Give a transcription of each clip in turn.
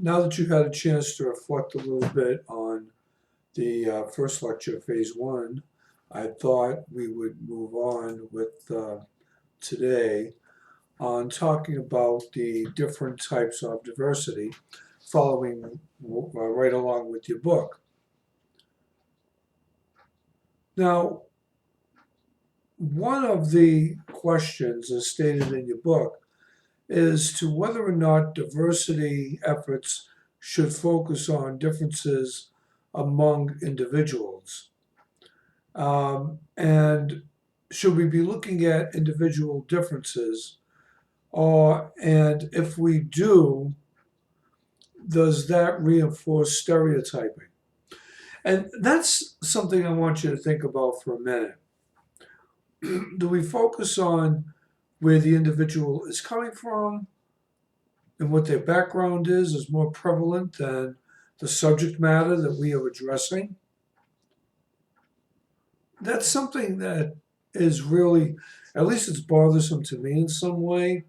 Now that you've had a chance to reflect a little bit on the first lecture, phase one, I thought we would move on with today on talking about the different types of diversity, following right along with your book. Now, one of the questions, as stated in your book, is to whether or not diversity efforts should focus on differences among individuals. And should we be looking at individual differences? And if we do, does that reinforce stereotyping? And that's something I want you to think about for a minute. Do we focus on where the individual is coming from and what their background is more prevalent than the subject matter that we are addressing? That's something that is really, at least it's bothersome to me in some way,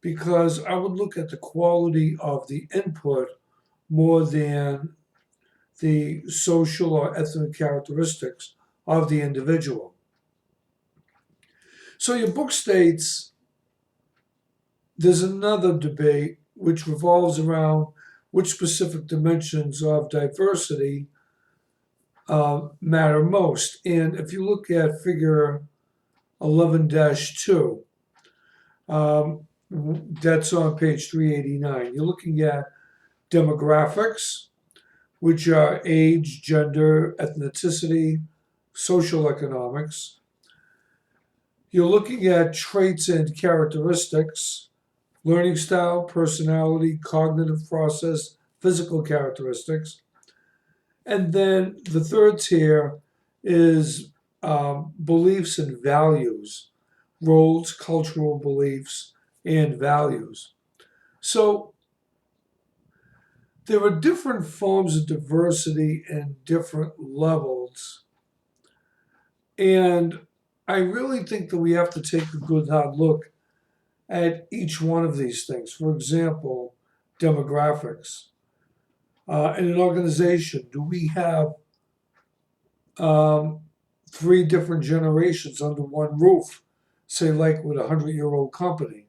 because I would look at the quality of the input more than the social or ethnic characteristics of the individual. So your book states there's another debate which revolves around which specific dimensions of diversity matter most. And if you look at figure 11-2, that's on page 389. You're looking at demographics, which are age, gender, ethnicity, social economics. You're looking at traits and characteristics, learning style, personality, cognitive process, physical characteristics. And then the third tier is beliefs and values, roles, cultural beliefs, and values. So there are different forms of diversity and different levels. And I really think that we have to take a good hard look at each one of these things. For example, demographics. In an organization, do we have three different generations under one roof, say like with a 100-year-old company,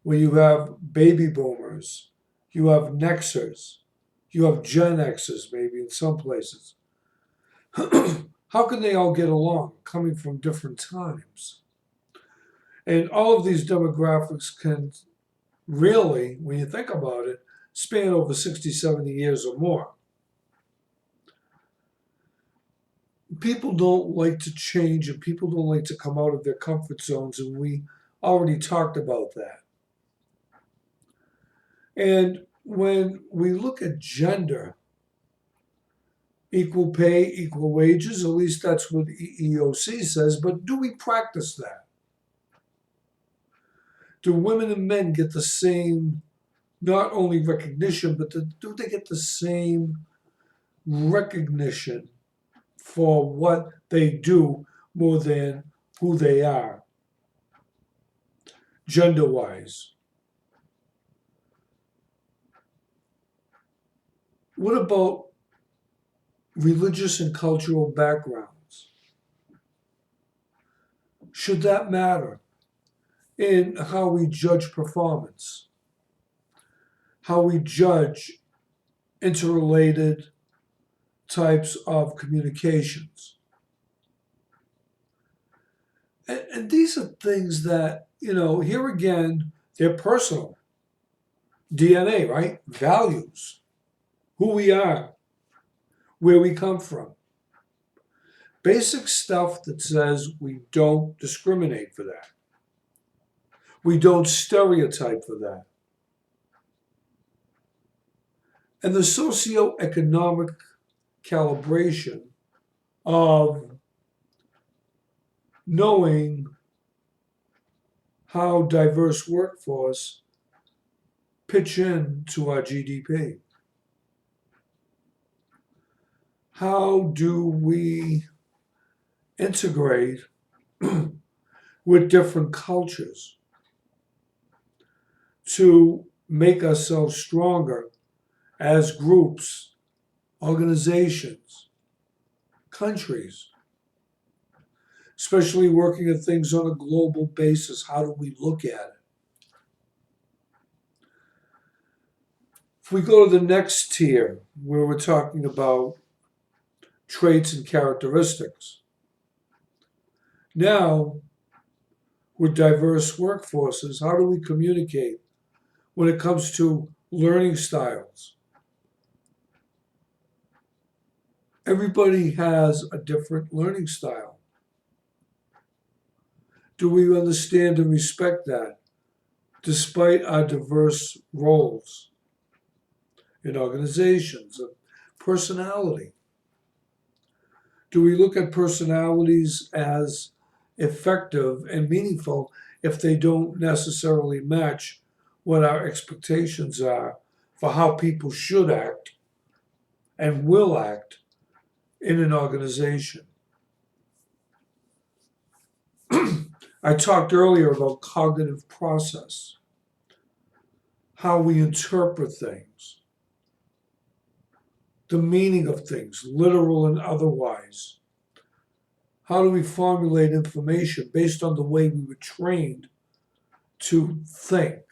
where you have baby boomers, you have Nexers, you have Gen Xers maybe in some places. How can they all get along coming from different times? And all of these demographics can really, when you think about it, span over 60, 70 years or more. People don't like to change and people don't like to come out of their comfort zones, and we already talked about that. And when we look at gender, equal pay, equal wages, at least that's what EEOC says, but do we practice that? Do women and men get the same, not only recognition, but do they get the same recognition for what they do more than who they are, gender-wise? What about religious and cultural backgrounds? Should that matter in how we judge performance, how we judge interrelated types of communications? And these are things that, here again, they're personal. DNA, right? Values, who we are, where we come from. Basic stuff that says we don't discriminate for that. We don't stereotype for that. And the socioeconomic calibration of knowing how diverse workforce pitch in to our GDP. How do we integrate with different cultures to make ourselves stronger as groups, organizations, countries, especially working at things on a global basis. How do we look at it? If we go to the next tier, where we're talking about traits and characteristics, now with diverse workforces, how do we communicate when it comes to learning styles? Everybody has a different learning style. Do we understand and respect that despite our diverse roles in organizations of personality? Do we look at personalities as effective and meaningful if they don't necessarily match what our expectations are for how people should act and will act in an organization? I talked earlier about cognitive process, how we interpret things, the meaning of things, literal and otherwise. How do we formulate information based on the way we were trained to think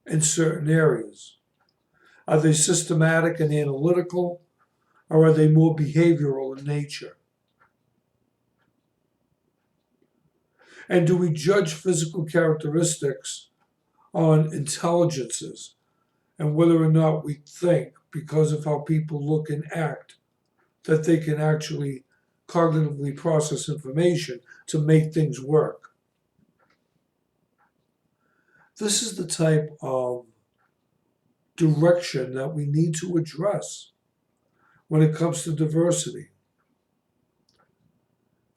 in certain areas? Are they systematic and analytical, or are they more behavioral in nature? And do we judge physical characteristics on intelligences and whether or not we think, because of how people look and act, that they can actually cognitively process information to make things work? This is the type of direction that we need to address when it comes to diversity.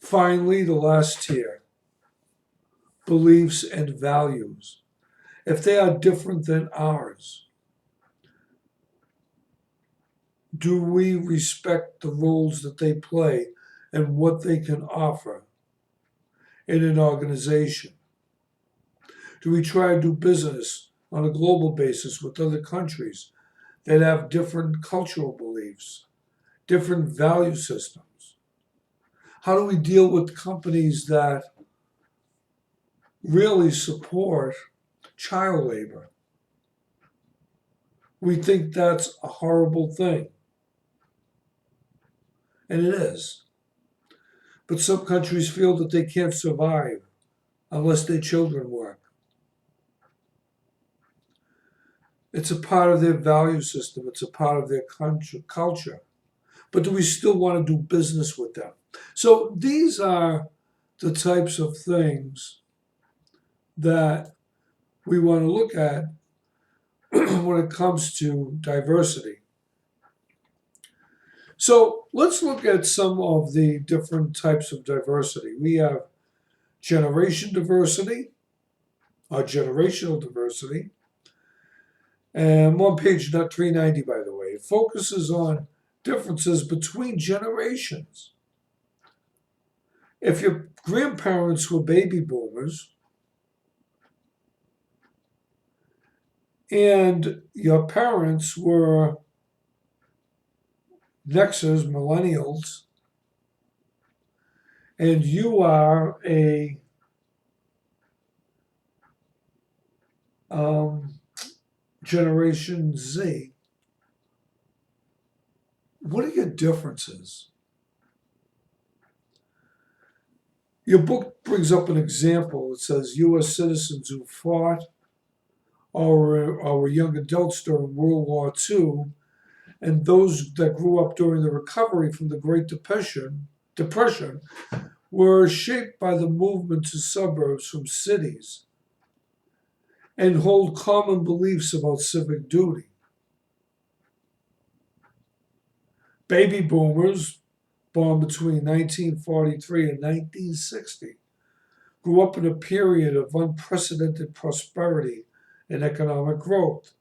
Finally, the last tier, beliefs and values. If they are different than ours, do we respect the roles that they play and what they can offer in an organization? Do we try to do business on a global basis with other countries that have different cultural beliefs, different value systems? How do we deal with companies that really support child labor? We think that's a horrible thing, and it is. But some countries feel that they can't survive unless their children work. It's a part of their value system, it's a part of their culture. But do we still want to do business with them? So these are the types of things that we want to look at when it comes to diversity. So let's look at some of the different types of diversity. We have generation diversity, or generational diversity. And I'm on page 390, by the way. It focuses on differences between generations. If your grandparents were baby boomers and your parents were Xers, millennials, and you are a Generation Z, what are your differences? Your book brings up an example. It says U.S. citizens who fought or were young adults during World War II, and those that grew up during the recovery from the Great Depression were shaped by the movement to suburbs from cities and hold common beliefs about civic duty. Baby boomers, born between 1943 and 1960, grew up in a period of unprecedented prosperity and economic growth,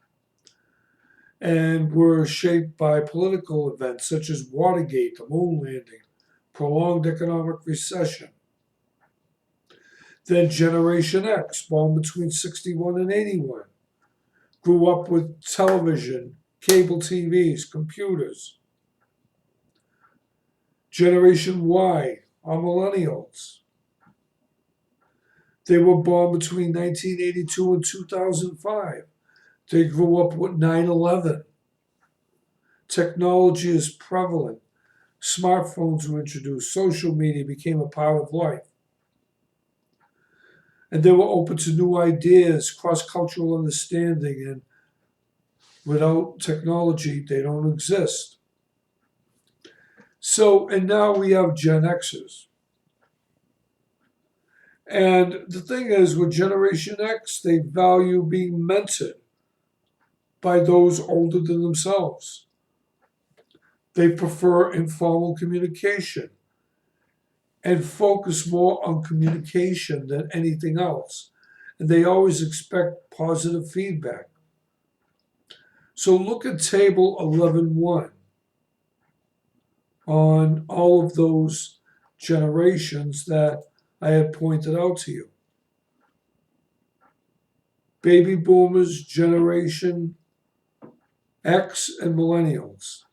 and were shaped by political events such as Watergate, the moon landing, prolonged economic recession. Then Generation X, born between 61 and 81, grew up with television, cable TVs, computers. Generation Y are millennials. They were born between 1982 and 2005. They grew up with 9/11. Technology is prevalent. Smartphones were introduced. Social media became a part of life. And they were open to new ideas, cross-cultural understanding, and without technology, they don't exist. So, and now we have Gen Xers. And the thing is, with Generation X, they value being mentored by those older than themselves. They prefer informal communication and focus more on communication than anything else. And they always expect positive feedback. So look at table 11.1 on all of those generations that I had pointed out to you. Baby boomers, Generation X, and millennials.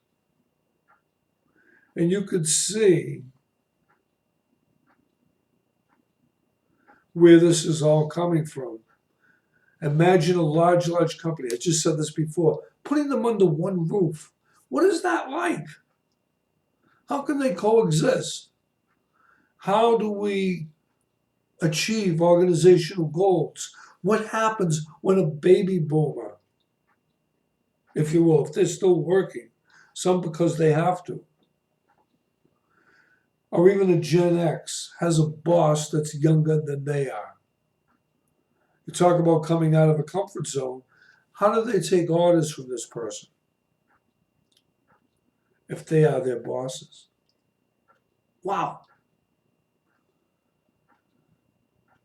And you could see where this is all coming from. Imagine a large company. I just said this before. Putting them under one roof. What is that like? How can they coexist? How do we achieve organizational goals? What happens when a baby boomer, if you will, if they're still working, some because they have to, or even a Gen X has a boss that's younger than they are? You talk about coming out of a comfort zone. How do they take orders from this person if they are their bosses? Wow.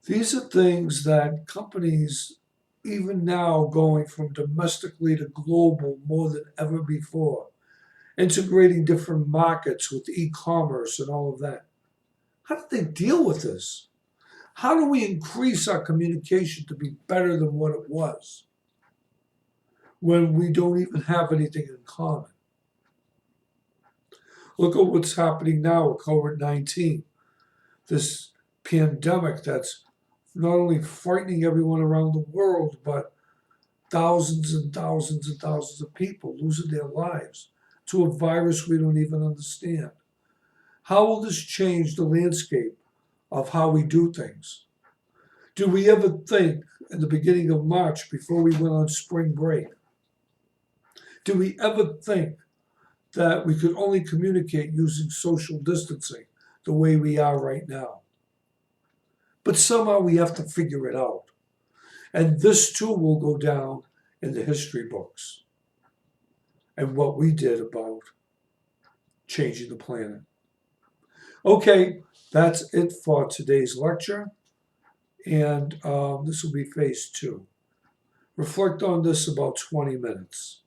These are things that companies, even now going from domestically to global more than ever before, integrating different markets with e-commerce and all of that. How do they deal with this? How do we increase our communication to be better than what it was when we don't even have anything in common? Look at what's happening now with COVID-19, this pandemic that's not only frightening everyone around the world, but thousands and thousands and thousands of people losing their lives to a virus we don't even understand. How will this change the landscape of how we do things? Do we ever think in the beginning of March before we went on spring break, do we ever think that we could only communicate using social distancing the way we are right now? But somehow we have to figure it out. And this too will go down in the history books and what we did about changing the planet. Okay, that's it for today's lecture. And this will be phase 2. Reflect on this about 20 minutes.